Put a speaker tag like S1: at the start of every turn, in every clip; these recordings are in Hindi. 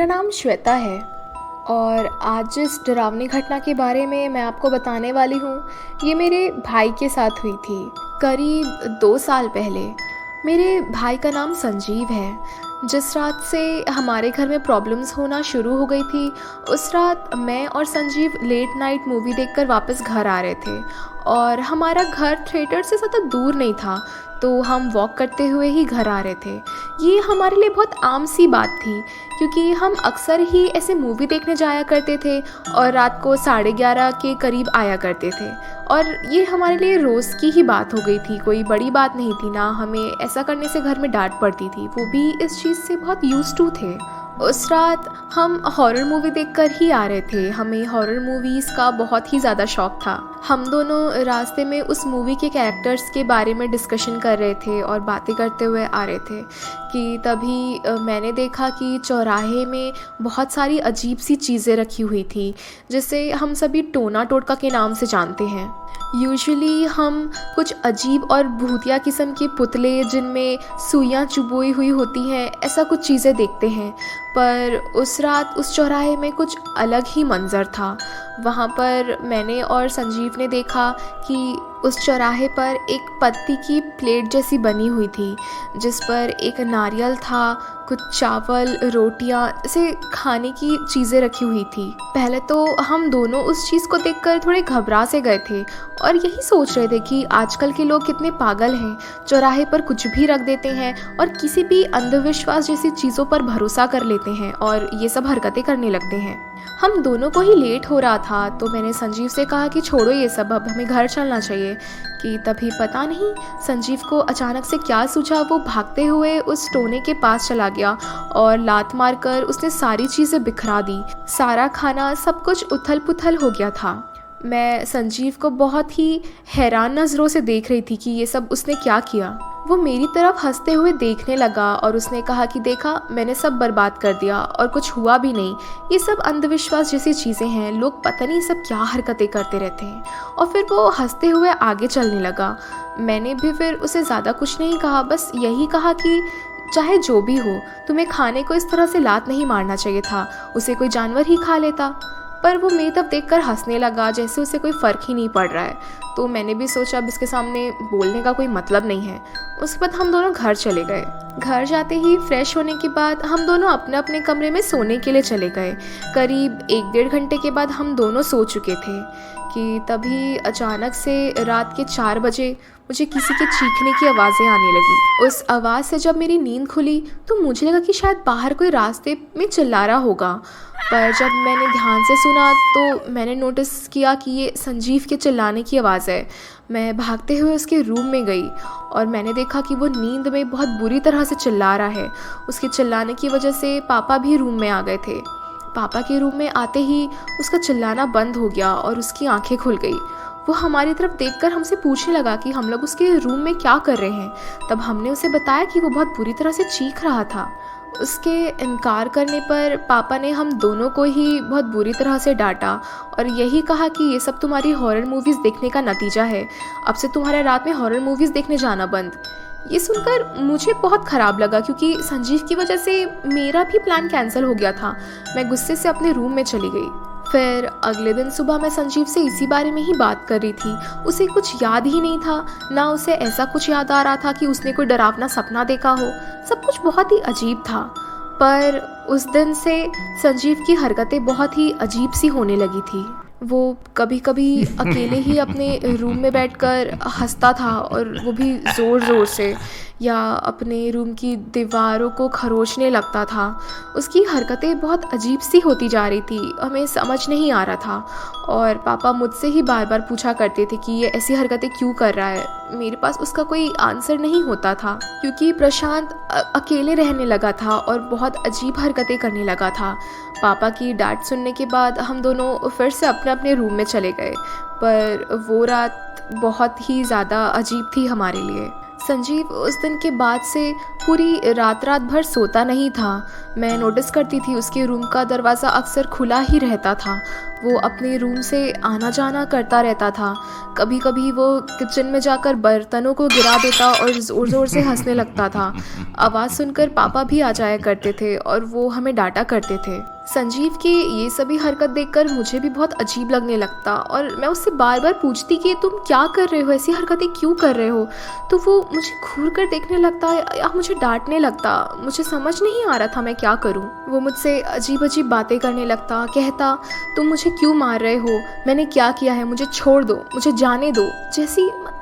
S1: मेरा नाम श्वेता है और आज जिस डरावनी घटना के बारे में मैं आपको बताने वाली हूँ ये मेरे भाई के साथ हुई थी करीब 2 साल पहले। मेरे भाई का नाम संजीव है। जिस रात से हमारे घर में प्रॉब्लम्स होना शुरू हो गई थी उस रात मैं और संजीव लेट नाइट मूवी देखकर वापस घर आ रहे थे और हमारा घर थिएटर से ज़्यादा दूर नहीं था, तो हम वॉक करते हुए ही घर आ रहे थे। ये हमारे लिए बहुत आम सी बात थी क्योंकि हम अक्सर ही ऐसे मूवी देखने जाया करते थे और रात को 11:30 के करीब आया करते थे और ये हमारे लिए रोज़ की ही बात हो गई थी, कोई बड़ी बात नहीं थी। ना हमें ऐसा करने से घर में डांट पड़ती थी, वो भी इस चीज़ से बहुत यूज्ड टू थे। उस रात हम हॉरर मूवी देखकर ही आ रहे थे। हमें हॉरर मूवीज़ का बहुत ही ज़्यादा शौक़ था। हम दोनों रास्ते में उस मूवी के कैरेक्टर्स के बारे में डिस्कशन कर रहे थे और बातें करते हुए आ रहे थे कि तभी मैंने देखा कि चौराहे में बहुत सारी अजीब सी चीज़ें रखी हुई थी जिसे हम सभी टोना टोटका के नाम से जानते हैं। यूजुअली हम कुछ अजीब और भूतिया किस्म के पुतले जिनमें सुइयां चुभोई हुई होती हैं, ऐसा कुछ चीज़ें देखते हैं, पर उस रात उस चौराहे में कुछ अलग ही मंजर था। वहाँ पर मैंने और संजीव ने देखा कि उस चौराहे पर एक पत्ती की प्लेट जैसी बनी हुई थी जिस पर एक नारियल था, कुछ चावल, रोटियां, ऐसे खाने की चीज़ें रखी हुई थी। पहले तो हम दोनों उस चीज़ को देखकर थोड़े घबरा से गए थे और यही सोच रहे थे कि आजकल के लोग कितने पागल हैं, चौराहे पर कुछ भी रख देते हैं और किसी भी अंधविश्वास जैसी चीज़ों पर भरोसा कर लेते हैं और ये सब हरकतें करने लगते हैं। हम दोनों को ही लेट हो रहा था तो मैंने संजीव से कहा कि छोड़ो ये सब, अब हमें घर चलना चाहिए। कि तभी पता नहीं संजीव को अचानक से क्या सूझा, वो भागते हुए उस टोने के पास चला गया और लात मारकर उसने सारी चीज़ें बिखरा दी। सारा खाना, सब कुछ उथल पुथल हो गया था। मैं संजीव को बहुत ही हैरान नज़रों से देख रही थी कि ये सब उसने क्या किया। वो मेरी तरफ हंसते हुए देखने लगा और उसने कहा कि देखा, मैंने सब बर्बाद कर दिया और कुछ हुआ भी नहीं, ये सब अंधविश्वास जैसी चीज़ें हैं, लोग पता नहीं सब क्या हरकतें करते रहते हैं। और फिर वो हंसते हुए आगे चलने लगा। मैंने भी फिर उसे ज़्यादा कुछ नहीं कहा, बस यही कहा कि चाहे जो भी हो, तुम्हें खाने को इस तरह से लात नहीं मारना चाहिए था, उसे कोई जानवर ही खा लेता। पर वो मेरी तरफ देखकर हंसने लगा जैसे उसे कोई फ़र्क ही नहीं पड़ रहा है। तो मैंने भी सोचा अब इसके सामने बोलने का कोई मतलब नहीं है। उसके बाद हम दोनों घर चले गए। घर जाते ही फ्रेश होने के बाद हम दोनों अपने अपने कमरे में सोने के लिए चले गए। करीब 1-1.5 घंटे के बाद हम दोनों सो चुके थे कि तभी अचानक से रात के 4 बजे मुझे किसी के चीखने की आवाज़ें आने लगी। उस आवाज़ से जब मेरी नींद खुली तो मुझे लगा कि शायद बाहर कोई रास्ते में चिल्ला रहा होगा, पर जब मैंने ध्यान से सुना तो मैंने नोटिस किया कि ये संजीव के चिल्लाने की आवाज़ है। मैं भागते हुए उसके रूम में गई और मैंने देखा कि वो नींद में बहुत बुरी तरह से चिल्ला रहा है। उसके चिल्लाने की वजह से पापा भी रूम में आ गए थे। पापा के रूम में आते ही उसका चिल्लाना बंद हो गया और उसकी आंखें खुल गई। वो हमारी तरफ देखकर हमसे पूछने लगा कि हम लोग उसके रूम में क्या कर रहे हैं। तब हमने उसे बताया कि वो बहुत बुरी तरह से चीख रहा था। उसके इनकार करने पर पापा ने हम दोनों को ही बहुत बुरी तरह से डांटा और यही कहा कि ये सब तुम्हारी हॉरर मूवीज़ देखने का नतीजा है, अब से तुम्हारा रात में हॉरर मूवीज़ देखने जाना बंद। ये सुनकर मुझे बहुत ख़राब लगा क्योंकि संजीव की वजह से मेरा भी प्लान कैंसिल हो गया था। मैं गुस्से से अपने रूम में चली गई। फिर अगले दिन सुबह मैं संजीव से इसी बारे में ही बात कर रही थी। उसे कुछ याद ही नहीं था, ना उसे ऐसा कुछ याद आ रहा था कि उसने कोई डरावना सपना देखा हो। सब कुछ बहुत ही अजीब था। पर उस दिन से संजीव की हरकतें बहुत ही अजीब सी होने लगी थी। वो कभी कभी अकेले ही अपने रूम में बैठकर हंसता था और वो भी ज़ोर ज़ोर से, या अपने रूम की दीवारों को खरोचने लगता था। उसकी हरकतें बहुत अजीब सी होती जा रही थी, हमें समझ नहीं आ रहा था और पापा मुझसे ही बार बार पूछा करते थे कि ये ऐसी हरकतें क्यों कर रहा है। मेरे पास उसका कोई आंसर नहीं होता था क्योंकि प्रशांत अकेले रहने लगा था और बहुत अजीब हरकतें करने लगा था। पापा की डांट सुनने के बाद हम दोनों फिर से अपने अपने रूम में चले गए, पर वो रात बहुत ही ज़्यादा अजीब थी हमारे लिए। संजीव उस दिन के बाद से पूरी रात भर सोता नहीं था। मैं नोटिस करती थी उसके रूम का दरवाज़ा अक्सर खुला ही रहता था। वो अपने रूम से आना जाना करता रहता था। कभी कभी वो किचन में जाकर बर्तनों को गिरा देता और ज़ोर ज़ोर से हंसने लगता था। आवाज़ सुनकर पापा भी आ जाया करते थे और वो हमें डांटा करते थे। संजीव की ये सभी हरकत देखकर मुझे भी बहुत अजीब लगने लगता और मैं उससे बार बार पूछती कि तुम क्या कर रहे हो, ऐसी हरकतें क्यों कर रहे हो। तो वो मुझे घूर कर देखने लगता या मुझे डांटने लगता। मुझे समझ नहीं आ रहा था मैं क्या करूं। वो मुझसे अजीब अजीब बातें करने लगता, कहता तुम मुझे क्यों मार रहे हो, मैंने क्या किया है, मुझे छोड़ दो, मुझे जाने दो।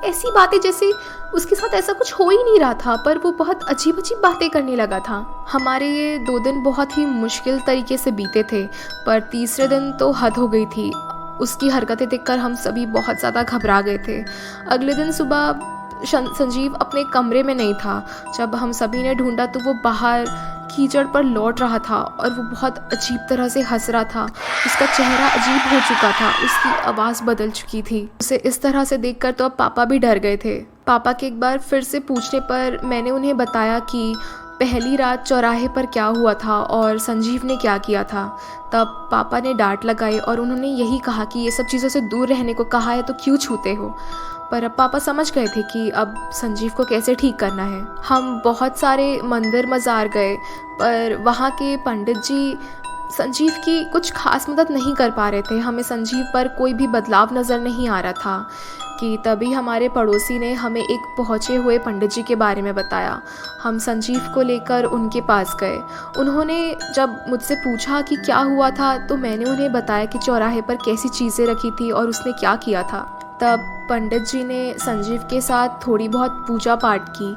S1: ऐसी बातें जैसे उसके साथ ऐसा कुछ हो ही नहीं रहा था, पर वो बहुत अजीब अजीब बातें करने लगा था। हमारे ये 2 दिन बहुत ही मुश्किल तरीके से बीते थे, पर तीसरे दिन तो हद हो गई थी। उसकी हरकतें देखकर हम सभी बहुत ज़्यादा घबरा गए थे। अगले दिन सुबह संजीव अपने कमरे में नहीं था। जब हम सभी ने ढूंढा तो वो बाहर कीचड़ पर लौट रहा था और वो बहुत अजीब तरह से हंस रहा था। उसका चेहरा अजीब हो चुका था, उसकी आवाज़ बदल चुकी थी। उसे इस तरह से देखकर तो अब पापा भी डर गए थे। पापा के एक बार फिर से पूछने पर मैंने उन्हें बताया कि पहली रात चौराहे पर क्या हुआ था और संजीव ने क्या किया था। तब पापा ने डांट लगाई और उन्होंने यही कहा कि ये सब चीज़ों से दूर रहने को कहा है तो क्यों छूते हो। पर अब पापा समझ गए थे कि अब संजीव को कैसे ठीक करना है। हम बहुत सारे मंदिर मज़ार गए, पर वहाँ के पंडित जी संजीव की कुछ खास मदद नहीं कर पा रहे थे। हमें संजीव पर कोई भी बदलाव नज़र नहीं आ रहा था कि तभी हमारे पड़ोसी ने हमें एक पहुँचे हुए पंडित जी के बारे में बताया। हम संजीव को लेकर उनके पास गए। उन्होंने जब मुझसे पूछा कि क्या हुआ था तो मैंने उन्हें बताया कि चौराहे पर कैसी चीज़ें रखी थी और उसने क्या किया था। तब पंडित जी ने संजीव के साथ थोड़ी बहुत पूजा पाठ की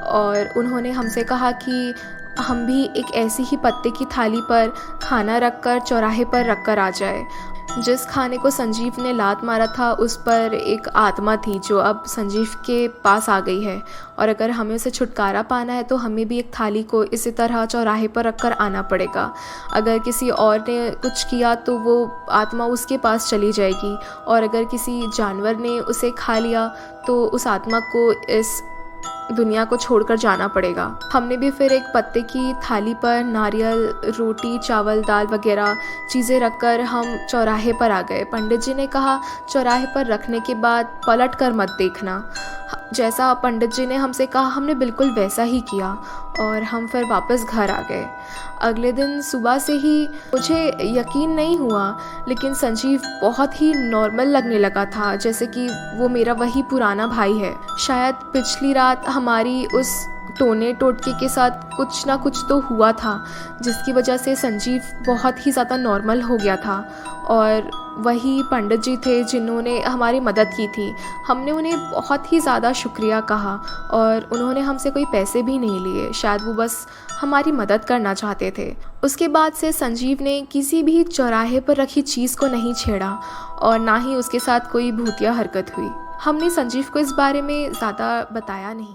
S1: और उन्होंने हमसे कहा कि हम भी एक ऐसी ही पत्ते की थाली पर खाना रखकर चौराहे पर रखकर आ जाए। जिस खाने को संजीव ने लात मारा था उस पर एक आत्मा थी जो अब संजीव के पास आ गई है, और अगर हमें उसे छुटकारा पाना है तो हमें भी एक थाली को इसी तरह चौराहे पर रखकर आना पड़ेगा। अगर किसी और ने कुछ किया तो वो आत्मा उसके पास चली जाएगी, और अगर किसी जानवर ने उसे खा लिया तो उस आत्मा को इस दुनिया को छोड़कर जाना पड़ेगा। हमने भी फिर एक पत्ते की थाली पर नारियल, रोटी, चावल, दाल वगैरह चीज़ें रखकर हम चौराहे पर आ गए। पंडित जी ने कहा चौराहे पर रखने के बाद पलट कर मत देखना। जैसा पंडित जी ने हमसे कहा हमने बिल्कुल वैसा ही किया और हम फिर वापस घर आ गए। अगले दिन सुबह से ही मुझे यकीन नहीं हुआ, लेकिन संजीव बहुत ही नॉर्मल लगने लगा था, जैसे कि वो मेरा वही पुराना भाई है। शायद पिछली रात हमारी उस टोने टोटके के साथ कुछ ना कुछ तो हुआ था जिसकी वजह से संजीव बहुत ही ज़्यादा नॉर्मल हो गया था, और वही पंडित जी थे जिन्होंने हमारी मदद की थी। हमने उन्हें बहुत ही ज़्यादा शुक्रिया कहा और उन्होंने हमसे कोई पैसे भी नहीं लिए। शायद वो बस हमारी मदद करना चाहते थे। उसके बाद से संजीव ने किसी भी चौराहे पर रखी चीज़ को नहीं छेड़ा और ना ही उसके साथ कोई भूतिया हरकत हुई। हमने संजीव को इस बारे में ज़्यादा बताया नहीं।